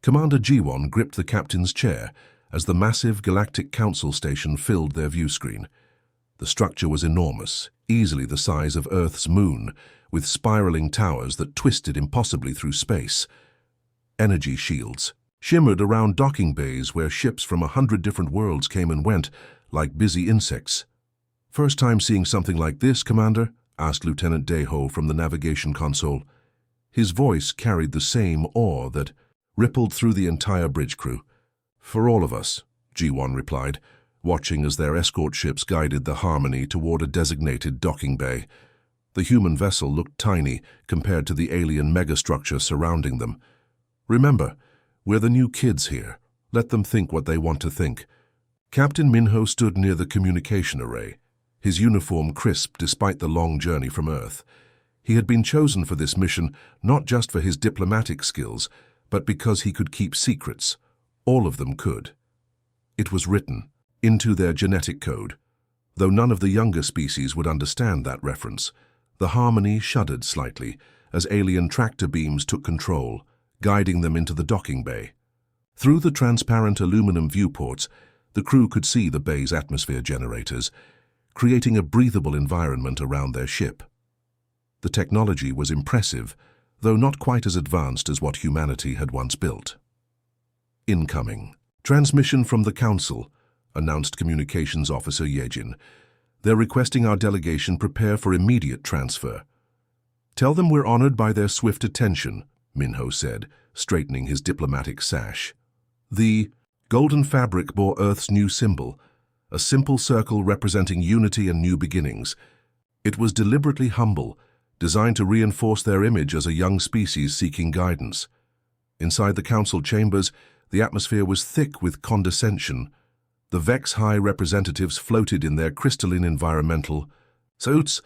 Commander Jiwon gripped the captain's chair as the massive Galactic Council station filled their view screen. The structure was enormous, easily the size of Earth's moon, with spiraling towers that twisted impossibly through space. Energy shields shimmered around docking bays where ships from 100 different worlds came and went, like busy insects. "First time seeing something like this, Commander?" asked Lieutenant Daeho from the navigation console. His voice carried the same awe that rippled through the entire bridge crew. "For all of us," Jiwon replied, watching as their escort ships guided the Harmony toward a designated docking bay. The human vessel looked tiny compared to the alien megastructure surrounding them. "Remember, we're the new kids here. Let them think what they want to think." Captain Minho stood near the communication array, his uniform crisp despite the long journey from Earth. He had been chosen for this mission not just for his diplomatic skills, but because he could keep secrets. All of them could. It was written into their genetic code. Though none of the younger species would understand that reference, the Harmony shuddered slightly as alien tractor beams took control, guiding them into the docking bay. Through the transparent aluminum viewports, the crew could see the bay's atmosphere generators, creating a breathable environment around their ship. The technology was impressive, though not quite as advanced as what humanity had once built. "Incoming. Transmission from the Council," announced Communications Officer Yejin. "They're requesting our delegation prepare for immediate transfer." "Tell them we're honored by their swift attention," Minho said, straightening his diplomatic sash. The golden fabric bore Earth's new symbol, a simple circle representing unity and new beginnings. It was deliberately humble, designed to reinforce their image as a young species seeking guidance. Inside the council chambers, the atmosphere was thick with condescension. The Vex High representatives floated in their crystalline environmental suits,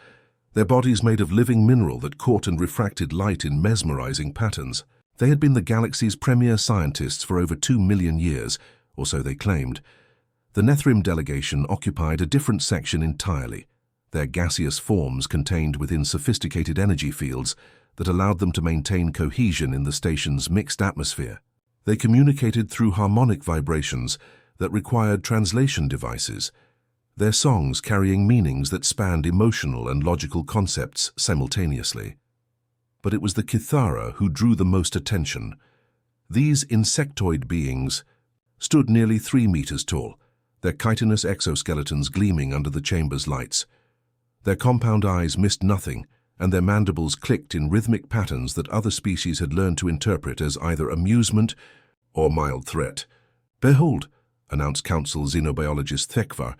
their bodies made of living mineral that caught and refracted light in mesmerizing patterns. They had been the galaxy's premier scientists for over 2 million years, or so they claimed. The Nethrim delegation occupied a different section entirely, their gaseous forms contained within sophisticated energy fields that allowed them to maintain cohesion in the station's mixed atmosphere. They communicated through harmonic vibrations that required translation devices, their songs carrying meanings that spanned emotional and logical concepts simultaneously. But it was the Kithara who drew the most attention. These insectoid beings stood nearly 3 meters tall, their chitinous exoskeletons gleaming under the chamber's lights. Their compound eyes missed nothing, and their mandibles clicked in rhythmic patterns that other species had learned to interpret as either amusement or mild threat. "Behold," announced Council xenobiologist Thekvar,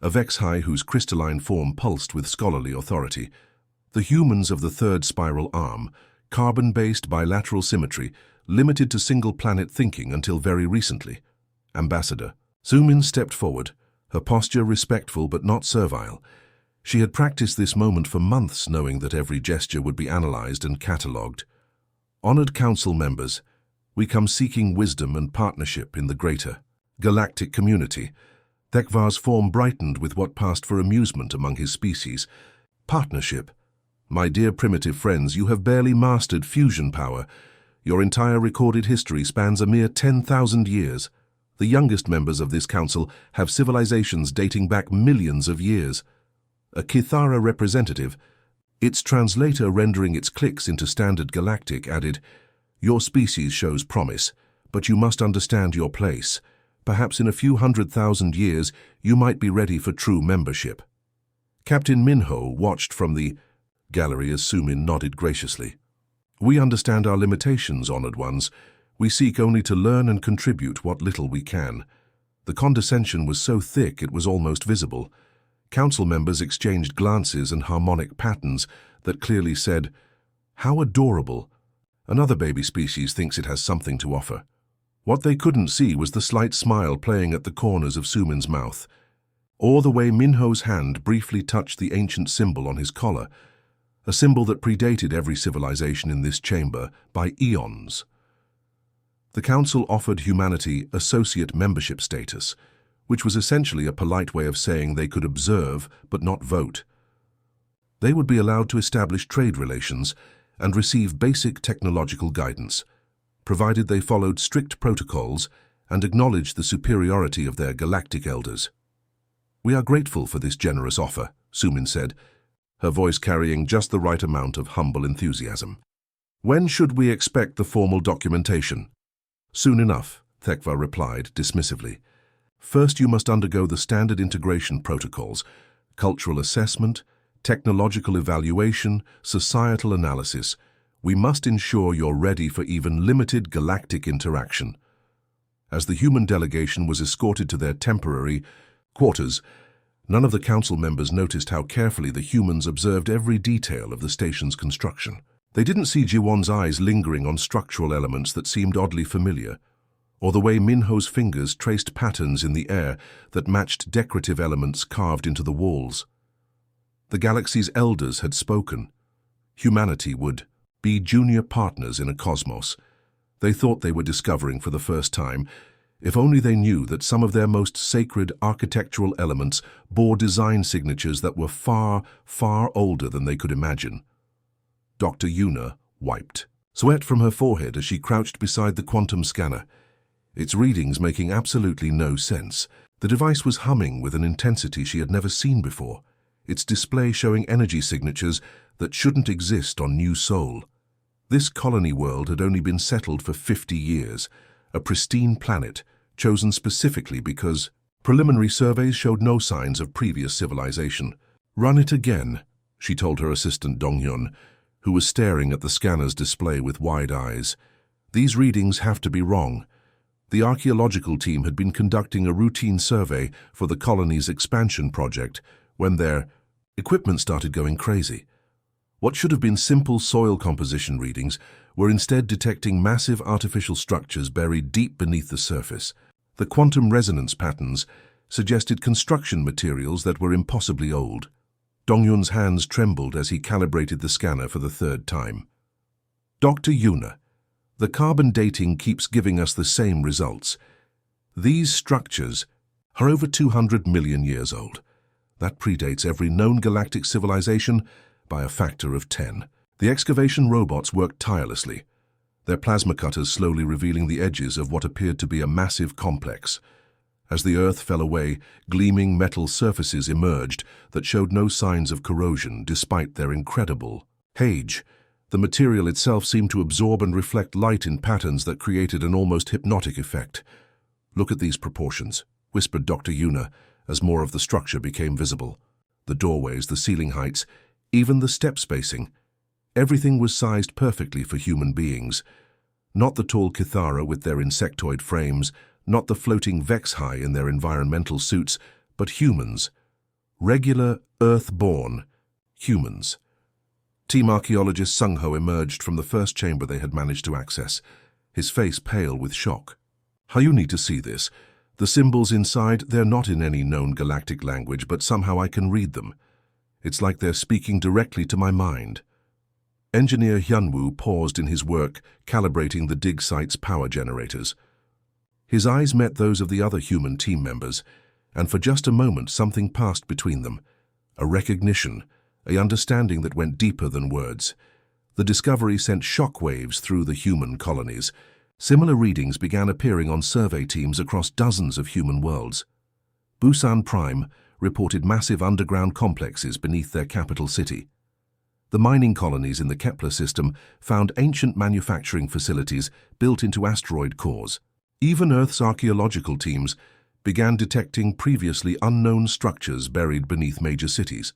a Vex High whose crystalline form pulsed with scholarly authority. "The humans of the third spiral arm, carbon-based bilateral symmetry, limited to single-planet thinking until very recently." Ambassador Sumin stepped forward, her posture respectful but not servile. She had practiced this moment for months, knowing that every gesture would be analyzed and catalogued. "Honored council members, we come seeking wisdom and partnership in the greater galactic community." Thekvar's form brightened with what passed for amusement among his species. "Partnership? My dear primitive friends, you have barely mastered fusion power. Your entire recorded history spans a mere 10,000 years. The youngest members of this council have civilizations dating back millions of years." A Kithara representative, its translator rendering its clicks into standard galactic, added, "Your species shows promise, but you must understand your place. Perhaps in a few 100,000 years, you might be ready for true membership." Captain Minho watched from the gallery as Sumin nodded graciously. "We understand our limitations, honored ones. We seek only to learn and contribute what little we can." The condescension was so thick it was almost visible. Council members exchanged glances and harmonic patterns that clearly said, "How adorable. Another baby species thinks it has something to offer." What they couldn't see was the slight smile playing at the corners of Sumin's mouth, or the way Minho's hand briefly touched the ancient symbol on his collar, a symbol that predated every civilization in this chamber by eons. The Council offered humanity associate membership status, which was essentially a polite way of saying they could observe but not vote. They would be allowed to establish trade relations and receive basic technological guidance, provided they followed strict protocols and acknowledged the superiority of their galactic elders. "We are grateful for this generous offer," Sumin said, her voice carrying just the right amount of humble enthusiasm. "When should we expect the formal documentation?" "Soon enough," Thekvar replied dismissively. "First you must undergo the standard integration protocols, cultural assessment, technological evaluation, societal analysis. We must ensure you're ready for even limited galactic interaction." As the human delegation was escorted to their temporary quarters, none of the council members noticed how carefully the humans observed every detail of the station's construction. They didn't see Jiwon's eyes lingering on structural elements that seemed oddly familiar, or the way Minho's fingers traced patterns in the air that matched decorative elements carved into the walls. The galaxy's elders had spoken. Humanity would be junior partners in a cosmos they thought they were discovering for the first time, if only they knew that some of their most sacred architectural elements bore design signatures that were far, far older than they could imagine. Dr. Yuna wiped sweat from her forehead as she crouched beside the quantum scanner, its readings making absolutely no sense. The device was humming with an intensity she had never seen before, its display showing energy signatures that shouldn't exist on New Sol. This colony world had only been settled for 50 years, a pristine planet chosen specifically because preliminary surveys showed no signs of previous civilization. "Run it again," she told her assistant Donghyun, who was staring at the scanner's display with wide eyes. "These readings have to be wrong." The archaeological team had been conducting a routine survey for the colony's expansion project when their equipment started going crazy. What should have been simple soil composition readings were instead detecting massive artificial structures buried deep beneath the surface. The quantum resonance patterns suggested construction materials that were impossibly old. Dongyun's hands trembled as he calibrated the scanner for the third time. "Dr. Yuna, the carbon dating keeps giving us the same results. These structures are over 200 million years old. That predates every known galactic civilization by a factor of 10. The excavation robots worked tirelessly, their plasma cutters slowly revealing the edges of what appeared to be a massive complex. As the Earth fell away, gleaming metal surfaces emerged that showed no signs of corrosion despite their incredible age. The material itself seemed to absorb and reflect light in patterns that created an almost hypnotic effect. "Look at these proportions," whispered Dr. Yuna as more of the structure became visible. The doorways, the ceiling heights, even the step spacing. Everything was sized perfectly for human beings. Not the tall Kithara with their insectoid frames, not the floating Vexhai in their environmental suits, but humans. Regular, Earth-born humans. Team archaeologist Sungho emerged from the first chamber they had managed to access, his face pale with shock. "You need to see this. The symbols inside, they're not in any known galactic language, but somehow I can read them. It's like they're speaking directly to my mind." Engineer Hyunwoo paused in his work, calibrating the dig site's power generators. His eyes met those of the other human team members, and for just a moment something passed between them. A recognition, an understanding that went deeper than words. The discovery sent shockwaves through the human colonies. Similar readings began appearing on survey teams across dozens of human worlds. Busan Prime reported massive underground complexes beneath their capital city. The mining colonies in the Kepler system found ancient manufacturing facilities built into asteroid cores. Even Earth's archaeological teams began detecting previously unknown structures buried beneath major cities.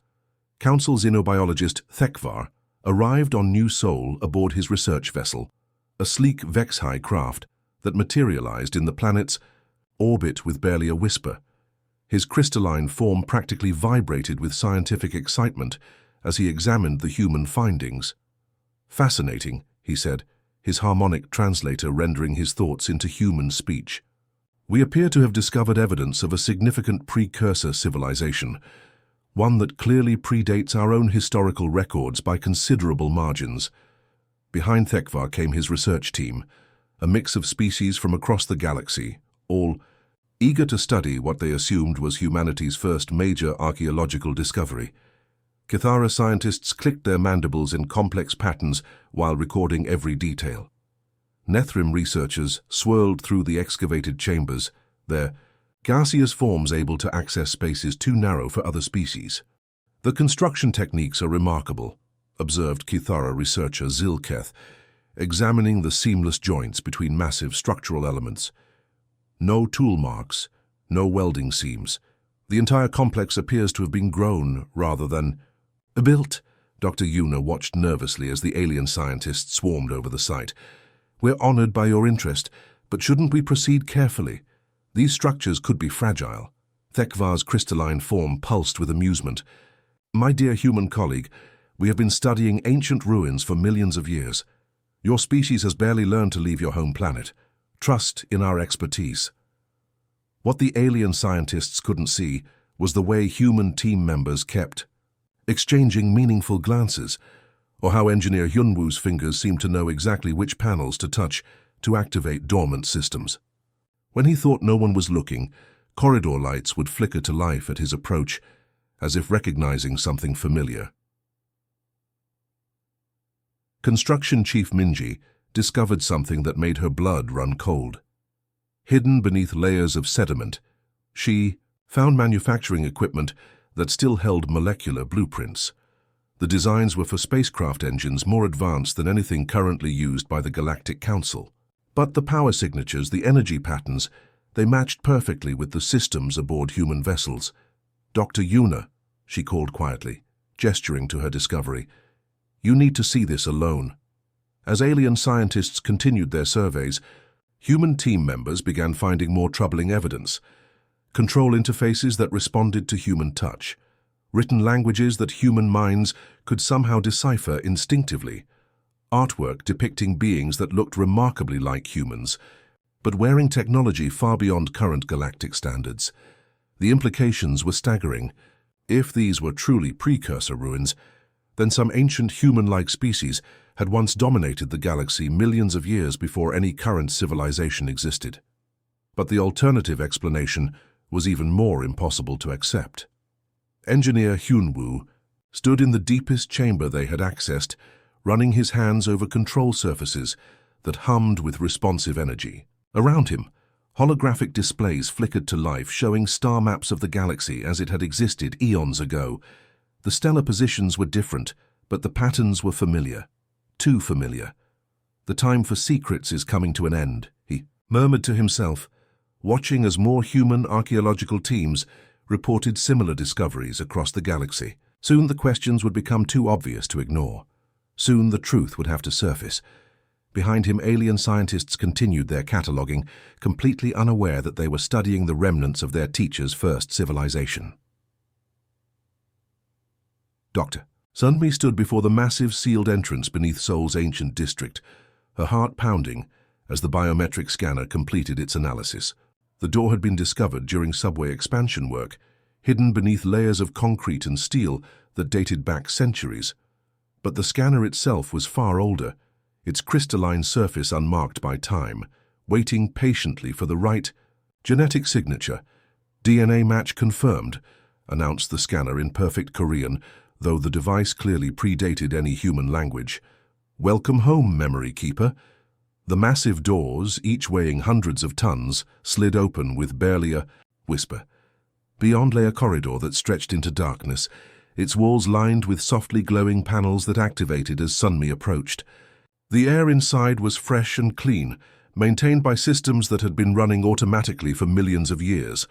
Council xenobiologist Thekvar arrived on New Sol aboard his research vessel, a sleek Vexhai craft that materialized in the planet's orbit with barely a whisper. His crystalline form practically vibrated with scientific excitement as he examined the human findings. "Fascinating," he said, his harmonic translator rendering his thoughts into human speech. "We appear to have discovered evidence of a significant precursor civilization, one that clearly predates our own historical records by considerable margins." Behind Thekvar came his research team, a mix of species from across the galaxy, all eager to study what they assumed was humanity's first major archaeological discovery. Kithara scientists clicked their mandibles in complex patterns while recording every detail. Nethrim researchers swirled through the excavated chambers, their gaseous forms able to access spaces too narrow for other species. The construction techniques are remarkable, observed Kithara researcher Zilketh, examining the seamless joints between massive structural elements. No tool marks, no welding seams. The entire complex appears to have been grown rather than built. Dr. Yuna watched nervously as the alien scientists swarmed over the site. We're honored by your interest, but shouldn't we proceed carefully? These structures could be fragile. Thekvar's crystalline form pulsed with amusement. My dear human colleague, we have been studying ancient ruins for millions of years. Your species has barely learned to leave your home planet. Trust in our expertise. What the alien scientists couldn't see was the way human team members kept exchanging meaningful glances, or how engineer Hyunwoo's fingers seemed to know exactly which panels to touch to activate dormant systems. When he thought no one was looking, corridor lights would flicker to life at his approach, as if recognizing something familiar. Construction Chief Minji discovered something that made her blood run cold. Hidden beneath layers of sediment, she found manufacturing equipment that still held molecular blueprints. The designs were for spacecraft engines more advanced than anything currently used by the Galactic Council. But the power signatures, the energy patterns, they matched perfectly with the systems aboard human vessels. Dr. Yuna, she called quietly, gesturing to her discovery. You need to see this alone. As alien scientists continued their surveys, human team members began finding more troubling evidence. Control interfaces that responded to human touch. Written languages that human minds could somehow decipher instinctively. Artwork depicting beings that looked remarkably like humans, but wearing technology far beyond current galactic standards. The implications were staggering. If these were truly precursor ruins, then some ancient human-like species had once dominated the galaxy millions of years before any current civilization existed. But the alternative explanation was even more impossible to accept. Engineer Hyunwoo stood in the deepest chamber they had accessed, running his hands over control surfaces that hummed with responsive energy. Around him, holographic displays flickered to life, showing star maps of the galaxy as it had existed eons ago. The stellar positions were different, but the patterns were familiar. Too familiar. The time for secrets is coming to an end, he murmured to himself, watching as more human archaeological teams reported similar discoveries across the galaxy. Soon the questions would become too obvious to ignore. Soon the truth would have to surface. Behind him, alien scientists continued their cataloging, completely unaware that they were studying the remnants of their teacher's first civilization. Doctor. Sunmi stood before the massive sealed entrance beneath Seoul's ancient district, her heart pounding as the biometric scanner completed its analysis. The door had been discovered during subway expansion work, hidden beneath layers of concrete and steel that dated back centuries. But the scanner itself was far older, its crystalline surface unmarked by time, waiting patiently for the right genetic signature. DNA match confirmed, announced the scanner in perfect Korean, though the device clearly predated any human language. Welcome home, Memory Keeper. The massive doors, each weighing hundreds of tons, slid open with barely a whisper. Beyond lay a corridor that stretched into darkness, its walls lined with softly glowing panels that activated as Sunmi approached. The air inside was fresh and clean, maintained by systems that had been running automatically for millions of years.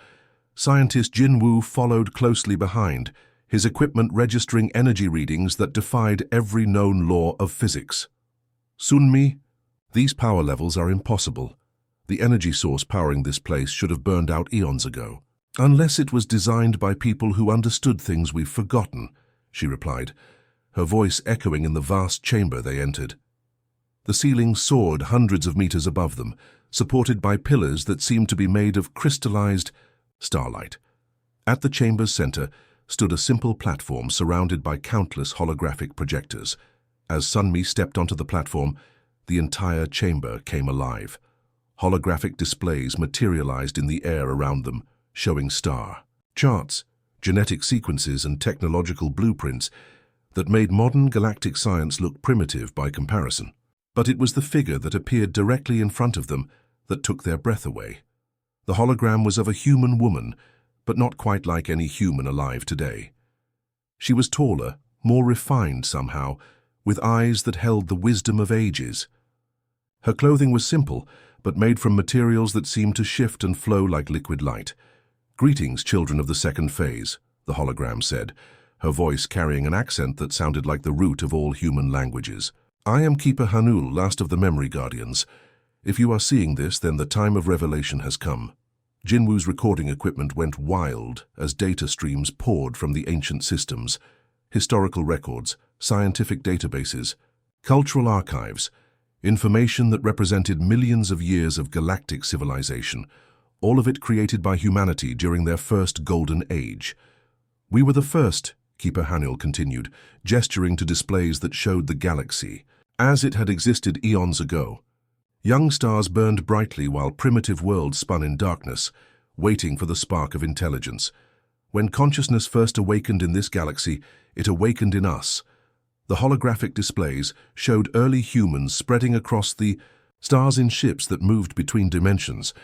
Scientist Jinwoo followed closely behind, his equipment registering energy readings that defied every known law of physics. Sunmi, these power levels are impossible. The energy source powering this place should have burned out eons ago. Unless it was designed by people who understood things we've forgotten, she replied, her voice echoing in the vast chamber they entered. The ceiling soared hundreds of meters above them, supported by pillars that seemed to be made of crystallized starlight. At the chamber's center stood a simple platform surrounded by countless holographic projectors. As Sunmi stepped onto the platform, the entire chamber came alive. Holographic displays materialized in the air around them, showing star charts, genetic sequences, and technological blueprints that made modern galactic science look primitive by comparison. But it was the figure that appeared directly in front of them that took their breath away. The hologram was of a human woman, but not quite like any human alive today. She was taller, more refined somehow, with eyes that held the wisdom of ages. Her clothing was simple, but made from materials that seemed to shift and flow like liquid light. "Greetings, children of the second phase," the hologram said, her voice carrying an accent that sounded like the root of all human languages. "I am Keeper Hanul, last of the Memory Guardians. If you are seeing this, then the time of revelation has come." Jinwoo's recording equipment went wild as data streams poured from the ancient systems. Historical records, scientific databases, cultural archives, information that represented millions of years of galactic civilization, all of it created by humanity during their first golden age. "We were the first," Keeper Hanul continued, gesturing to displays that showed the galaxy, as it had existed eons ago. Young stars burned brightly while primitive worlds spun in darkness, waiting for the spark of intelligence. When consciousness first awakened in this galaxy, it awakened in us. The holographic displays showed early humans spreading across the stars in ships that moved between dimensions.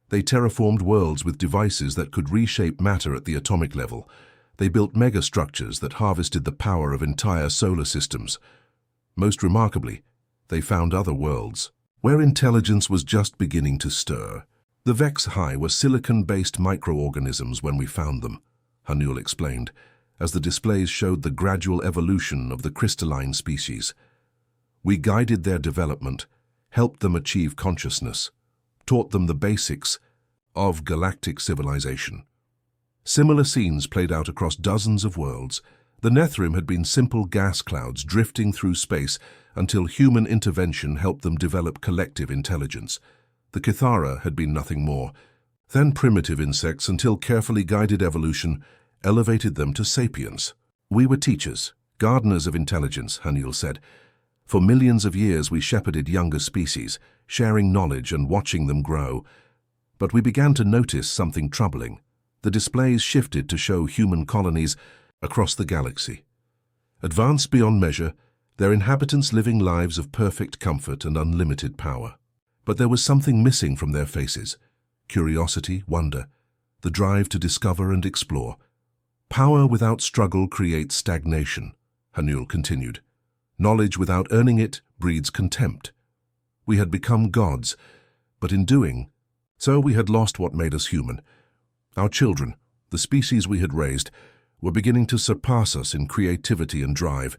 They terraformed worlds with devices that could reshape matter at the atomic level. They built megastructures that harvested the power of entire solar systems. Most remarkably, they found other worlds where intelligence was just beginning to stir. "The HFY were silicon-based microorganisms when we found them," Hanul explained, as the displays showed the gradual evolution of the crystalline species. "We guided their development, helped them achieve consciousness, taught them the basics of galactic civilization." Similar scenes played out across dozens of worlds. The Nethrim had been simple gas clouds drifting through space until human intervention helped them develop collective intelligence. The Kithara had been nothing more, then primitive insects until carefully guided evolution elevated them to sapiens. "We were teachers, gardeners of intelligence," Hanul said. "For millions of years we shepherded younger species, sharing knowledge and watching them grow. But we began to notice something troubling. The displays shifted to show human colonies across the galaxy. Advanced beyond measure, their inhabitants living lives of perfect comfort and unlimited power. But there was something missing from their faces: curiosity, wonder, the drive to discover and explore. "Power without struggle creates stagnation," Hanul continued. "Knowledge without earning it breeds contempt. We had become gods, but in doing so we had lost what made us human. Our children, the species we had raised, were beginning to surpass us in creativity and drive,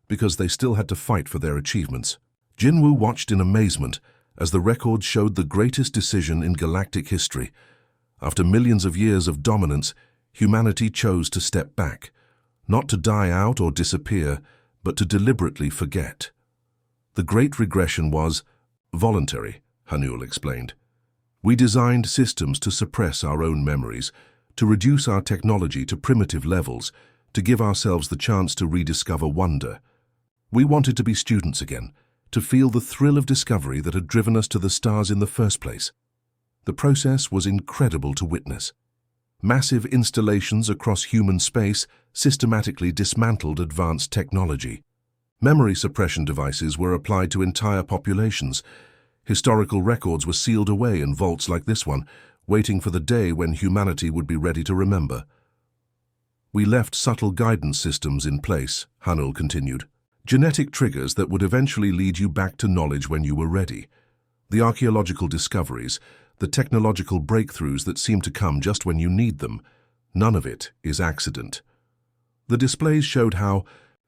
because they still had to fight for their achievements." Jinwoo watched in amazement as the records showed the greatest decision in galactic history. After millions of years of dominance, humanity chose to step back, not to die out or disappear, but to deliberately forget. "The great regression was voluntary," Hanul explained. "We designed systems to suppress our own memories, to reduce our technology to primitive levels, to give ourselves the chance to rediscover wonder. We wanted to be students again, to feel the thrill of discovery that had driven us to the stars in the first place." The process was incredible to witness. Massive installations across human space systematically dismantled advanced technology. Memory suppression devices were applied to entire populations. Historical records were sealed away in vaults like this one, waiting for the day when humanity would be ready to remember. "We left subtle guidance systems in place," Hanul continued. "Genetic triggers that would eventually lead you back to knowledge when you were ready. The archaeological discoveries, the technological breakthroughs that seem to come just when you need them, none of it is accident." The displays showed how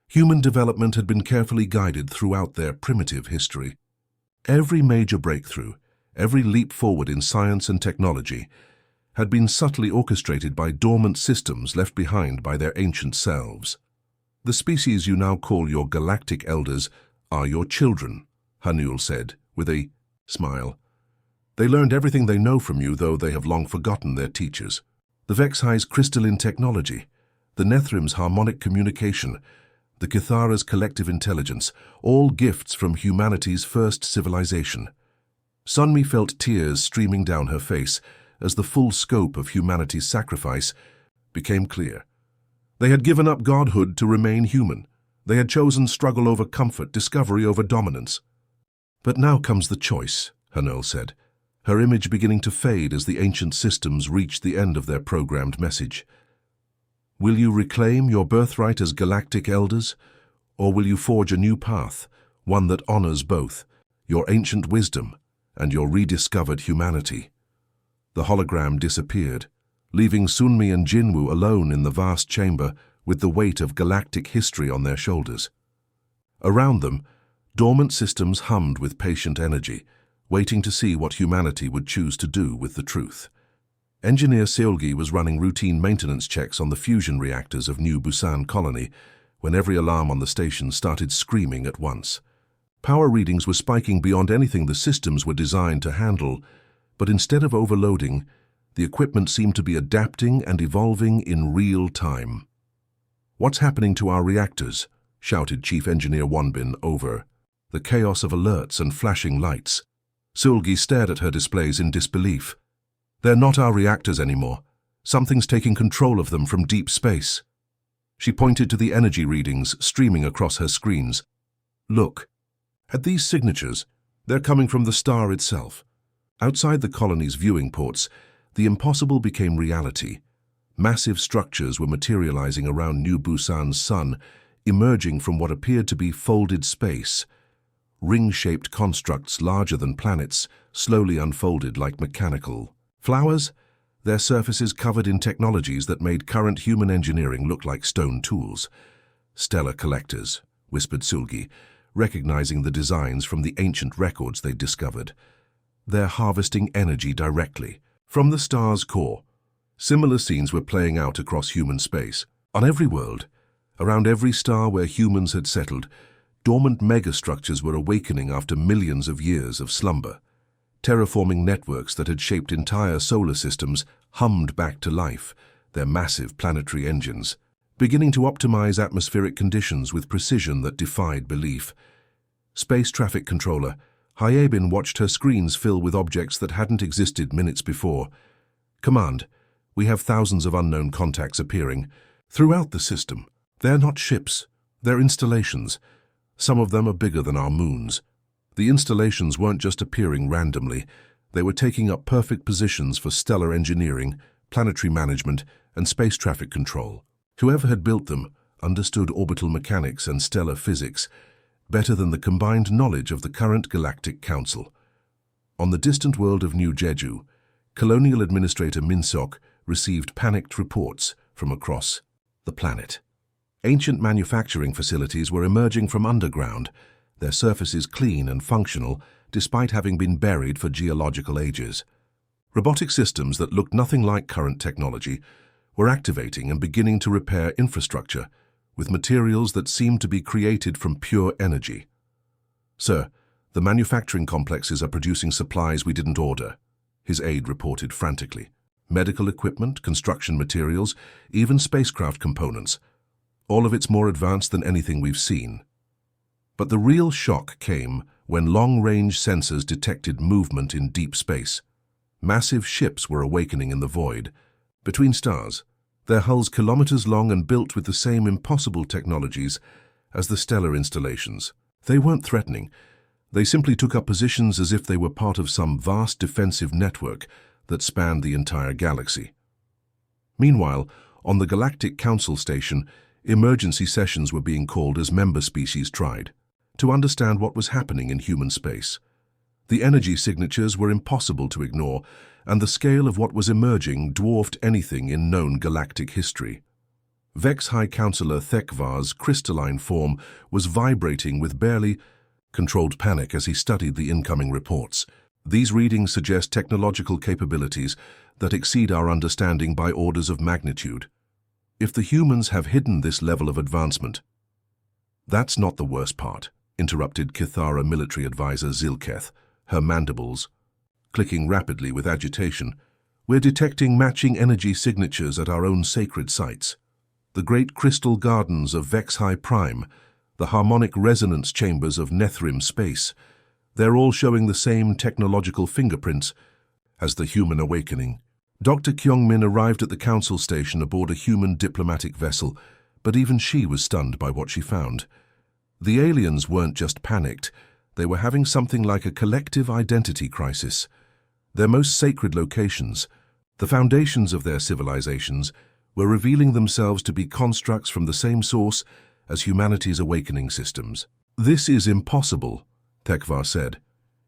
human development had been carefully guided throughout their primitive history. Every major breakthrough, every leap forward in science and technology, had been subtly orchestrated by dormant systems left behind by their ancient selves. "The species you now call your galactic elders are your children," Hanul said, with a smile. "They learned everything they know from you, though they have long forgotten their teachers. The HFY's crystalline technology, the Nethrim's harmonic communication, the Kithara's collective intelligence, all gifts from humanity's first civilization." Sunmi felt tears streaming down her face as the full scope of humanity's sacrifice became clear. They had given up godhood to remain human. They had chosen struggle over comfort, discovery over dominance. But now comes the choice, Hanel said, her image beginning to fade as the ancient systems reached the end of their programmed message. Will you reclaim your birthright as galactic elders, or will you forge a new path, one that honors both, your ancient wisdom and your rediscovered humanity? The hologram disappeared, leaving Sunmi and Jinwoo alone in the vast chamber with the weight of galactic history on their shoulders. Around them, dormant systems hummed with patient energy, waiting to see what humanity would choose to do with the truth. Engineer Seolgi was running routine maintenance checks on the fusion reactors of New Busan Colony when every alarm on the station started screaming at once. Power readings were spiking beyond anything the systems were designed to handle, but instead of overloading, the equipment seemed to be adapting and evolving in real time. "What's happening to our reactors?" shouted Chief Engineer Wonbin over the chaos of alerts and flashing lights. Seolgi stared at her displays in disbelief. "They're not our reactors anymore. Something's taking control of them from deep space." She pointed to the energy readings streaming across her screens. "Look, at these signatures, they're coming from the star itself." Outside the colony's viewing ports, the impossible became reality. Massive structures were materializing around New Busan's sun, emerging from what appeared to be folded space. Ring-shaped constructs larger than planets slowly unfolded like mechanical flowers, their surfaces covered in technologies that made current human engineering look like stone tools. "Stellar collectors," whispered Seolgi, recognizing the designs from the ancient records they'd discovered. "They're harvesting energy directly from the star's core." Similar scenes were playing out across human space. On every world, around every star where humans had settled, dormant megastructures were awakening after millions of years of slumber. Terraforming networks that had shaped entire solar systems hummed back to life, their massive planetary engines, beginning to optimize atmospheric conditions with precision that defied belief. Space traffic controller Hyabin watched her screens fill with objects that hadn't existed minutes before. "Command, we have thousands of unknown contacts appearing throughout the system. They're not ships, they're installations. Some of them are bigger than our moons." The installations weren't just appearing randomly. They were taking up perfect positions for stellar engineering, planetary management, and space traffic control. Whoever had built them understood orbital mechanics and stellar physics better than the combined knowledge of the current Galactic Council. On the distant world of New Jeju, Colonial Administrator Minsok received panicked reports from across the planet. Ancient manufacturing facilities were emerging from underground, their surfaces clean and functional despite having been buried for geological ages. Robotic systems that looked nothing like current technology were activating and beginning to repair infrastructure with materials that seemed to be created from pure energy. "Sir, the manufacturing complexes are producing supplies we didn't order," his aide reported frantically. "Medical equipment, construction materials, even spacecraft components. All of it's more advanced than anything we've seen." But the real shock came when long-range sensors detected movement in deep space. Massive ships were awakening in the void, between stars, their hulls kilometers long and built with the same impossible technologies as the stellar installations. They weren't threatening. They simply took up positions as if they were part of some vast defensive network that spanned the entire galaxy. Meanwhile, on the Galactic Council station, emergency sessions were being called as member species tried to understand what was happening in human space. The energy signatures were impossible to ignore, and the scale of what was emerging dwarfed anything in known galactic history. Vex High Counselor Thekvar's crystalline form was vibrating with barely controlled panic as he studied the incoming reports. These readings suggest technological capabilities that exceed our understanding by orders of magnitude. If the humans have hidden this level of advancement— "That's not the worst part," interrupted Kithara military advisor Zilketh, her mandibles clicking rapidly with agitation. "We're detecting matching energy signatures at our own sacred sites. The great crystal gardens of Vex High Prime, the harmonic resonance chambers of Nethrim space. They're all showing the same technological fingerprints as the human awakening." Dr. Kyungmin arrived at the council station aboard a human diplomatic vessel, but even she was stunned by what she found. The aliens weren't just panicked, They were having something like a collective identity crisis. Their most sacred locations, the foundations of their civilizations, were revealing themselves to be constructs from the same source as humanity's awakening systems. "This is impossible," Tekvar said,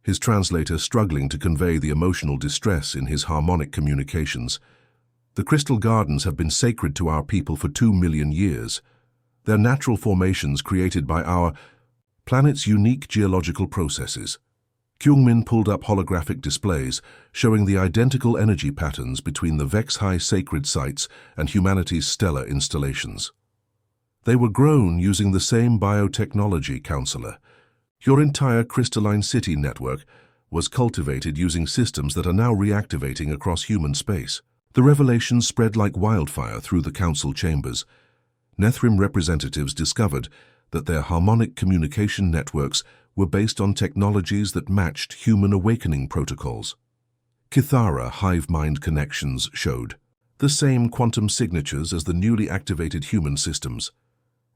his translator struggling to convey the emotional distress in his harmonic communications. "The crystal gardens have been sacred to our people for 2 million years. They're natural formations created by our planet's unique geological processes." Kyungmin pulled up holographic displays showing the identical energy patterns between the Vex-High sacred sites and humanity's stellar installations. "They were grown using the same biotechnology, Counselor. Your entire crystalline city network was cultivated using systems that are now reactivating across human space." The revelations spread like wildfire through the council chambers. Nethrim representatives discovered that their harmonic communication networks were based on technologies that matched human awakening protocols. Kithara hive mind connections showed the same quantum signatures as the newly activated human systems.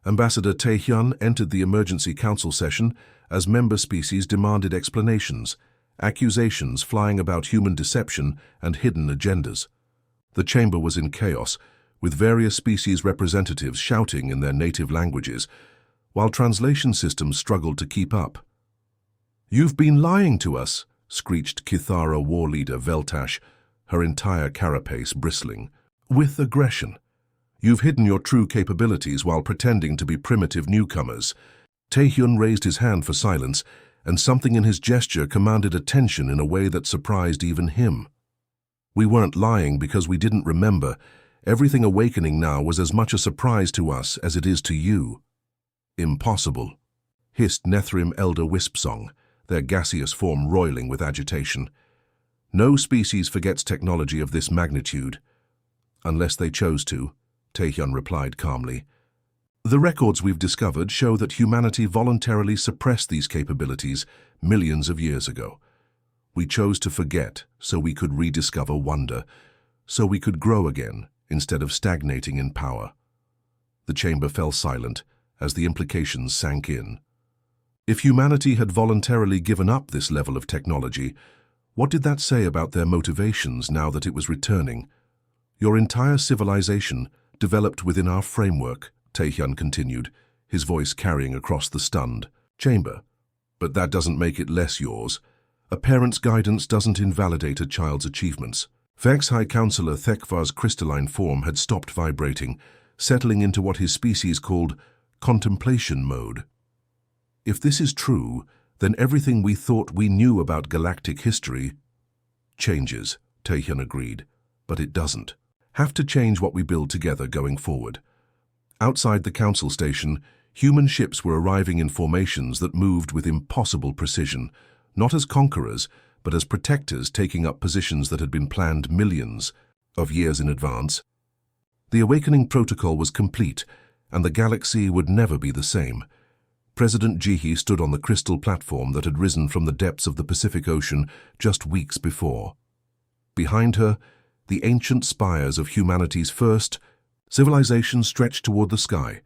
Ambassador Taehyun entered the emergency council session as member species demanded explanations, accusations flying about human deception and hidden agendas. The chamber was in chaos, with various species representatives shouting in their native languages, while translation systems struggled to keep up. "You've been lying to us," screeched Kithara war leader Veltash, her entire carapace bristling with aggression. "You've hidden your true capabilities while pretending to be primitive newcomers." Taehyun raised his hand for silence, and something in his gesture commanded attention in a way that surprised even him. "We weren't lying because we didn't remember. Everything awakening now was as much a surprise to us as it is to you." "Impossible," hissed Nethrim Elder Wispsong, their gaseous form roiling with agitation. "No species forgets technology of this magnitude." "Unless they chose to," Taehyun replied calmly. "The records we've discovered show that humanity voluntarily suppressed these capabilities millions of years ago. We chose to forget so we could rediscover wonder, so we could grow again instead of stagnating in power." The chamber fell silent as the implications sank in. If humanity had voluntarily given up this level of technology, what did that say about their motivations now that it was returning? "Your entire civilization developed within our framework," Taehyun continued, his voice carrying across the stunned chamber. "But that doesn't make it less yours. A parent's guidance doesn't invalidate a child's achievements." Vex-High Counselor Thekvar's crystalline form had stopped vibrating, settling into what his species called contemplation mode. "If this is true, then everything we thought we knew about galactic history changes," Taehyun agreed. "But it doesn't. Have to change what we build together going forward." Outside the council station, human ships were arriving in formations that moved with impossible precision, not as conquerors, but as protectors taking up positions that had been planned millions of years in advance. The awakening protocol was complete, and the galaxy would never be the same. President Jihi stood on the crystal platform that had risen from the depths of the Pacific Ocean just weeks before. Behind her, the ancient spires of humanity's first civilization stretched toward the sky,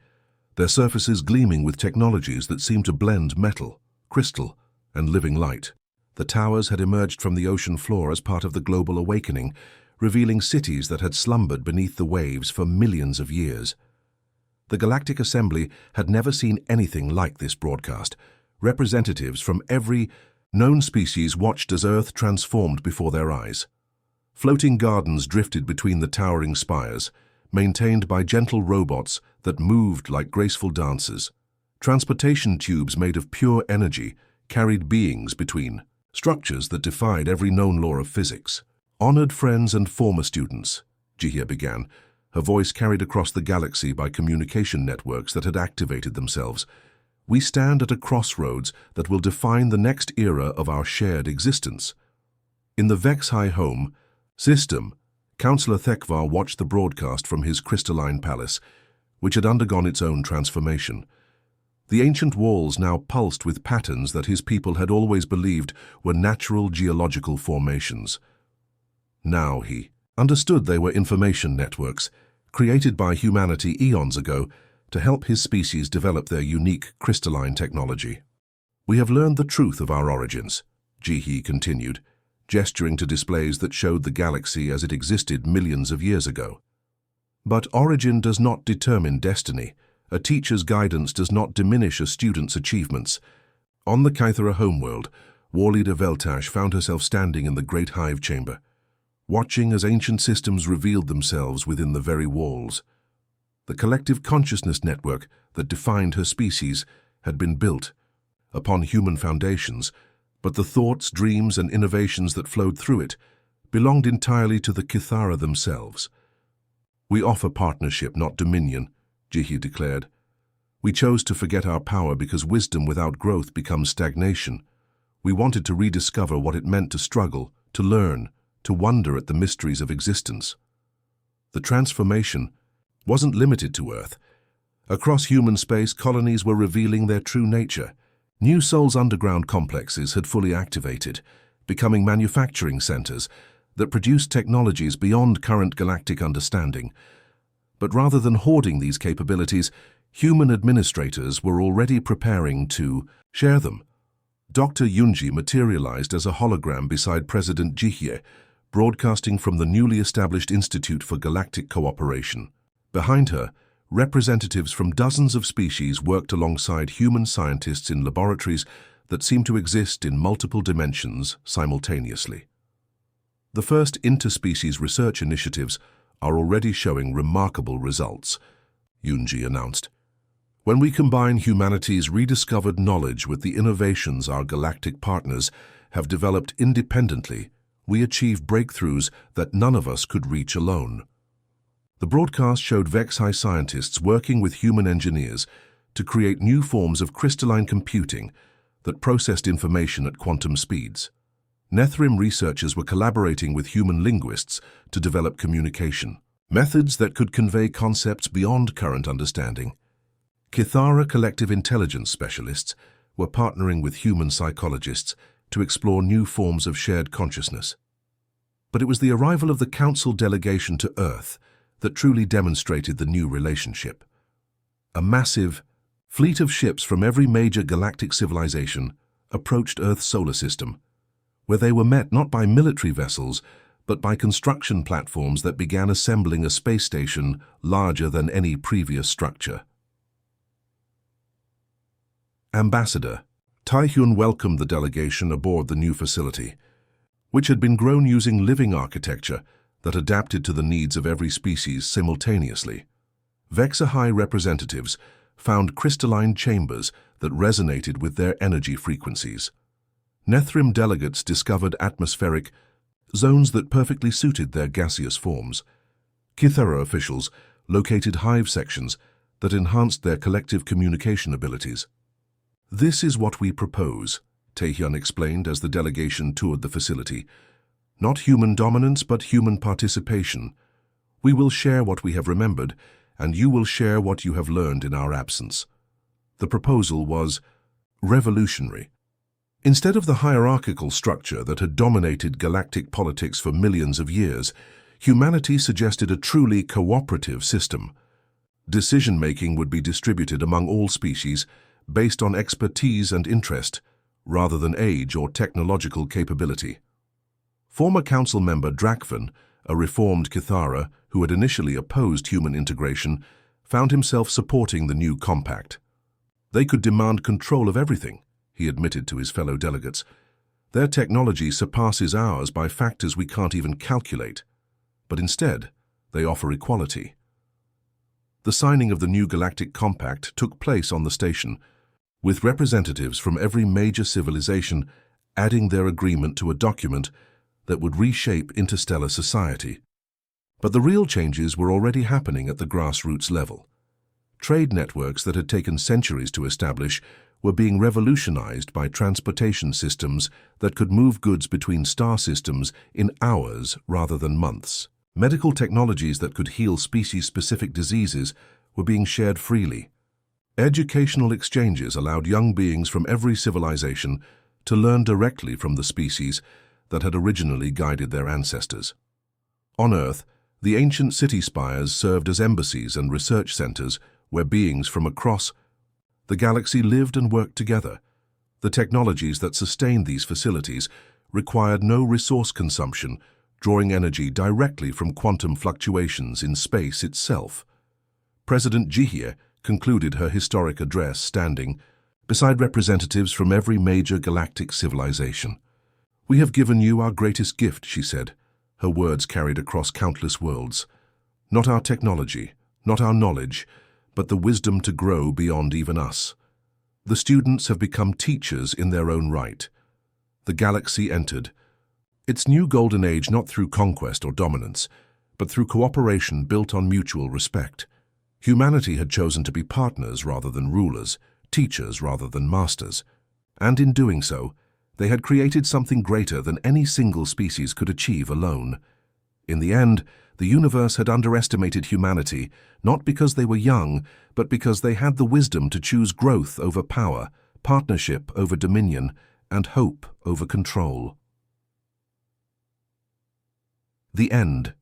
their surfaces gleaming with technologies that seemed to blend metal, crystal, and living light. The towers had emerged from the ocean floor as part of the global awakening, revealing cities that had slumbered beneath the waves for millions of years. The Galactic Assembly had never seen anything like this broadcast. Representatives from every known species watched as Earth transformed before their eyes. Floating gardens drifted between the towering spires, maintained by gentle robots that moved like graceful dancers. Transportation tubes made of pure energy carried beings between structures that defied every known law of physics. "Honored friends and former students," Jihia began, her voice carried across the galaxy by communication networks that had activated themselves. "We stand at a crossroads that will define the next era of our shared existence." In the Vex-High home system, Councillor Thekvar watched the broadcast from his crystalline palace, which had undergone its own transformation. The ancient walls now pulsed with patterns that his people had always believed were natural geological formations. Now he understood they were information networks, created by humanity eons ago to help his species develop their unique crystalline technology. We have learned the truth of our origins, Jihi continued, gesturing to displays that showed the galaxy as it existed millions of years ago. But origin does not determine destiny. A teacher's guidance does not diminish a student's achievements. On the Kythera homeworld, war leader Veltash found herself standing in the great hive chamber, watching as ancient systems revealed themselves within the very walls. The collective consciousness network that defined her species had been built upon human foundations, but the thoughts, dreams, and innovations that flowed through it belonged entirely to the Kythera themselves. "We offer partnership, not dominion," Jihi declared. "We chose to forget our power because wisdom without growth becomes stagnation. We wanted to rediscover what it meant to struggle, to learn, to wonder at the mysteries of existence." The transformation wasn't limited to Earth. Across human space, colonies were revealing their true nature. New Sol's underground complexes had fully activated, becoming manufacturing centers that produced technologies beyond current galactic understanding. But rather than hoarding these capabilities, human administrators were already preparing to share them. Dr. Yunji materialized as a hologram beside President Jihye, broadcasting from the newly established Institute for Galactic Cooperation. Behind her, representatives from dozens of species worked alongside human scientists in laboratories that seemed to exist in multiple dimensions simultaneously. The first interspecies research initiatives are already showing remarkable results, Yunji announced. "When we combine humanity's rediscovered knowledge with the innovations our galactic partners have developed independently, we achieve breakthroughs that none of us could reach alone." The broadcast showed Vexi scientists working with human engineers to create new forms of crystalline computing that processed information at quantum speeds. Nethrim researchers were collaborating with human linguists to develop communication, methods that could convey concepts beyond current understanding. Kythera collective intelligence specialists were partnering with human psychologists to explore new forms of shared consciousness. But it was the arrival of the Council delegation to Earth that truly demonstrated the new relationship. A massive fleet of ships from every major galactic civilization approached Earth's solar system, where they were met not by military vessels, but by construction platforms that began assembling a space station larger than any previous structure. Ambassador Taehyun welcomed the delegation aboard the new facility, which had been grown using living architecture that adapted to the needs of every species simultaneously. Vexahai representatives found crystalline chambers that resonated with their energy frequencies. Nethrim delegates discovered atmospheric zones that perfectly suited their gaseous forms. Kythera officials located hive sections that enhanced their collective communication abilities. "This is what we propose," Taehyun explained as the delegation toured the facility. "Not human dominance, but human participation. We will share what we have remembered, and you will share what you have learned in our absence." The proposal was revolutionary. Instead of the hierarchical structure that had dominated galactic politics for millions of years, humanity suggested a truly cooperative system. Decision-making would be distributed among all species based on expertise and interest, rather than age or technological capability. Former council member Drakvan, a reformed Kythera who had initially opposed human integration, found himself supporting the new compact. "They could demand control of everything," he admitted to his fellow delegates. "Their technology surpasses ours by factors we can't even calculate. But instead, they offer equality." The signing of the new Galactic Compact took place on the station, with representatives from every major civilization adding their agreement to a document that would reshape interstellar society. But the real changes were already happening at the grassroots level. Trade networks that had taken centuries to establish were being revolutionized by transportation systems that could move goods between star systems in hours rather than months. Medical technologies that could heal species-specific diseases were being shared freely. Educational exchanges allowed young beings from every civilization to learn directly from the species that had originally guided their ancestors. On Earth, the ancient city spires served as embassies and research centers where beings from across the galaxy lived and worked together. The technologies that sustained these facilities required no resource consumption, drawing energy directly from quantum fluctuations in space itself. President Jihye concluded her historic address standing beside representatives from every major galactic civilization. "We have given you our greatest gift," she said, her words carried across countless worlds. "Not our technology, not our knowledge, but the wisdom to grow beyond even us. The students have become teachers in their own right." The galaxy entered its new golden age not through conquest or dominance, but through cooperation built on mutual respect. Humanity had chosen to be partners rather than rulers, teachers rather than masters. And in doing so, they had created something greater than any single species could achieve alone. In the end, the universe had underestimated humanity, not because they were young, but because they had the wisdom to choose growth over power, partnership over dominion, and hope over control. The end.